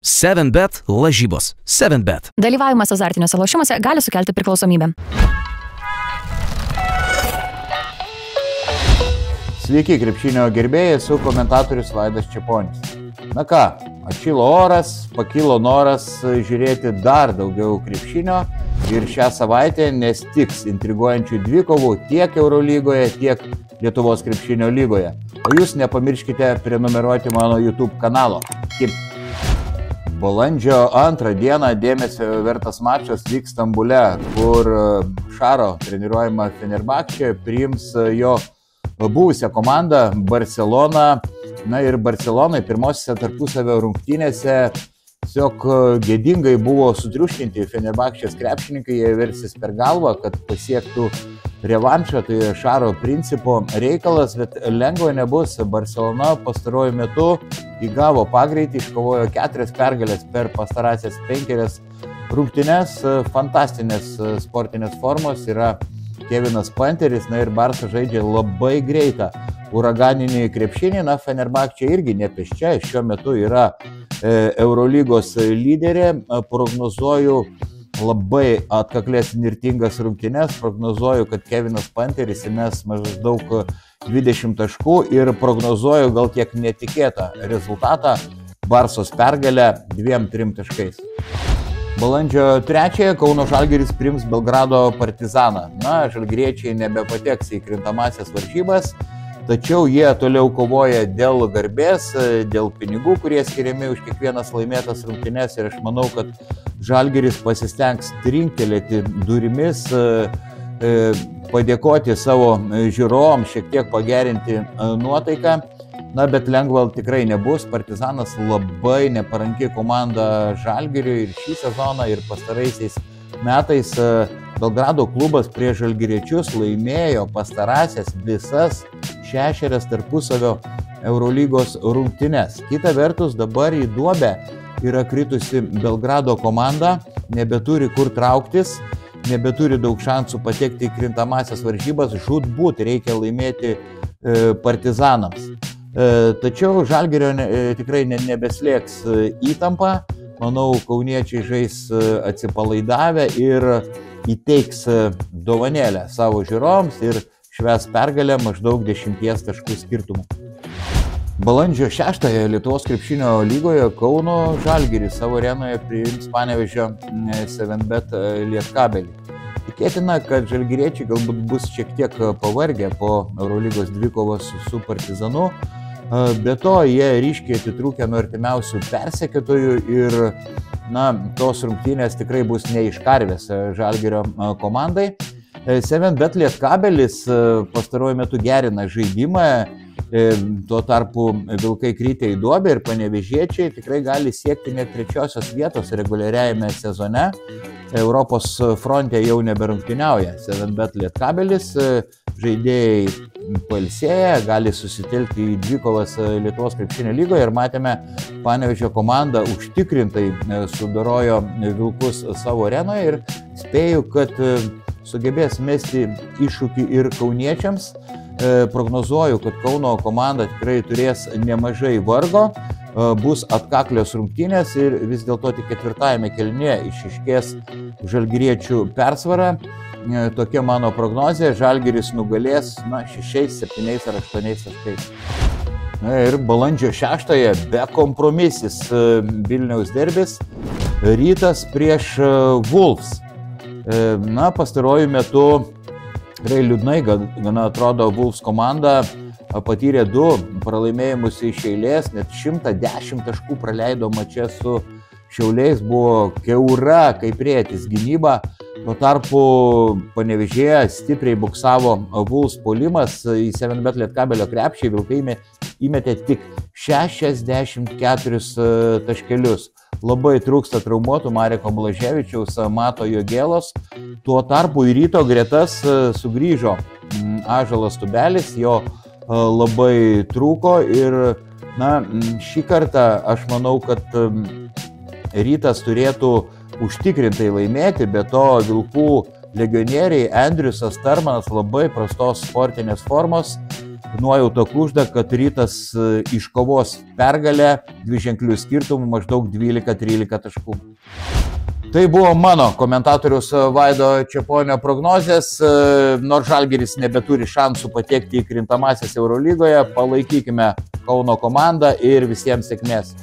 7bet lažybos. 7bet. Dalyvavimas azartiniuose lošimuose gali sukelti priklausomybę. Sveiki, krepšinio gerbėjai, esu komentatorius Vaidas Čeponis. Na ką, atšilo oras, pakilo noras žiūrėti dar daugiau krepšinio ir šią savaitę nestiks intriguojančių dvikovų tiek Eurolygoje, tiek Lietuvos krepšinio lygoje. O jūs nepamirškite prenumeruoti mano YouTube kanalo. Balandžio 2 dieną dėmesio vertas mačas vyks Stambule, kur Šaro treniruojama Fenerbahčė priims jo buvusią komandą Barceloną. Na ir Barcelonai pirmosiose tarpusavio rungtynėse tiesiog gėdingai buvo sutriuškinti Fenerbahčės krepšininkai, jie versis per galvą, kad pasiektų revanšą, tai Šaro principo reikalas, bet lengva nebus. Barcelona pastaruoju metu įgavo pagreitį, iškovojo 4 pergalės per pastarąsias 5 rungtynes, fantastinės sportinės formos yra Kevinas Panteris, na ir Barsa žaidžia labai greitą uraganinį krepšinį, na Fenerbahčė irgi nepėsčia, šiuo metu yra Eurolygos lyderė, prognozuoju labai atkaklės nirtingas rungtynes, prognozuoju, kad Kevinas Panteris įmes maždaug 20 taškų ir prognozuoju gal kiek netikėtą rezultatą, Barsos pergalę 2-3 taškais. Balandžio 3 Kauno Žalgiris priims Belgrado Partizaną. Na, žalgiriečiai nebepateks į krintamąsias varžybas, tačiau jie toliau kovoja dėl garbės, dėl pinigų, kurie skiriami už kiekvienas laimėtas rungtynes, ir aš manau, kad Žalgiris pasistengs trinktelėti durimis, padėkoti savo žiūrovams, šiek tiek pagerinti nuotaiką. Na, bet lengva tikrai nebus. Partizanas labai neparanki komanda Žalgiriui ir šį sezoną, ir pastaraisiais metais Belgrado klubas prieš žalgiriečius laimėjo pastarąsias visas 6 tarpusavio Eurolygos rungtynes. Kita vertus, dabar į duobę yra kritusi Belgrado komanda, nebeturi kur trauktis, nebeturi daug šansų patekti į krintamąsias varžybas, žūtbūt reikia laimėti Partizanams. Tačiau Žalgirio tikrai nebeslėgs įtampa, manau, kauniečiai žais atsipalaidavę ir įteiks dovanėlę savo žiūrovams ir švęs pergalę maždaug 10 taškų skirtumu. Balandžio 6 Lietuvos krepšinio lygoje Kauno Žalgiris savo arenoje priims Panevėžio 7bet Lietkabelį. Tikėtina, kad žalgiriečiai galbūt bus šiek tiek pavargę po Eurolygos dvikovos su Partizanu. Be to, jie ryškiai atitrūkę nuo artimiausių persekiotojų ir tos rungtynės tikrai bus ne iš karvės Žalgirio komandai. 7bet Lietkabelis pastaruoju metu gerina žaidimą, tuo tarpu Vilkai kritė į duobę ir panevėžiečiai tikrai gali siekti net 3 vietos reguliariajame sezone. Europos fronte jau neberungtyniauja 7bet Lietkabelis, žaidėjai pailsėja, gali susitelkti į dvikovas Lietuvos krepšinio lygoje ir matėme, Panevėžio komanda užtikrintai sudorojo Vilkus savo arenoje ir spėju, kad sugebės mesti iššūkį ir kauniečiams. Prognozuoju, kad Kauno komanda tikrai turės nemažai vargo, bus atkaklios rungtynės ir vis dėlto tik 4 kėlinyje išryškės žalgiriečių persvara. Tokia mano prognozė, Žalgiris nugalės 6, 7 ar 8 taškais. Ir balandžio 6 bekompromisis Vilniaus derbis, Rytas prieš Wolves. Pastaruoju metu tikrai liūdnai gana atrodo Wolves komanda patyrė 2 pralaimėjimus iš eilės, net 110 taškų praleido mače su Šiauliais, buvo kiaura kaip rėtis gynyba. Tuo tarpu Panevėžyje stipriai buksavo Wolves puolimas, į 7bet Lietkabelio krepšį Vilkai įmetė tik 64 taškelius. Labai trūksta traumuotų Mareko Blaževičiaus, Mato Jogėlos. Tuo tarpu į Ryto gretas sugrįžo Ąžuolas Tubelis, jo labai trūko ir šį kartą aš manau, kad Rytas turėtų užtikrintai laimėti, be to Vilkų legionieriai Andriusas Tarmanas labai prastos sportinės formos nuojauta kužda, kad Rytas iškovos pergalę dviženklių skirtumų maždaug 12-13 taškų. Tai buvo mano komentatoriaus Vaido Čeponio prognozės. Nors Žalgiris nebeturi šansų patekti į krintamąsias Eurolygoje, palaikykime Kauno komandą ir visiems sėkmės.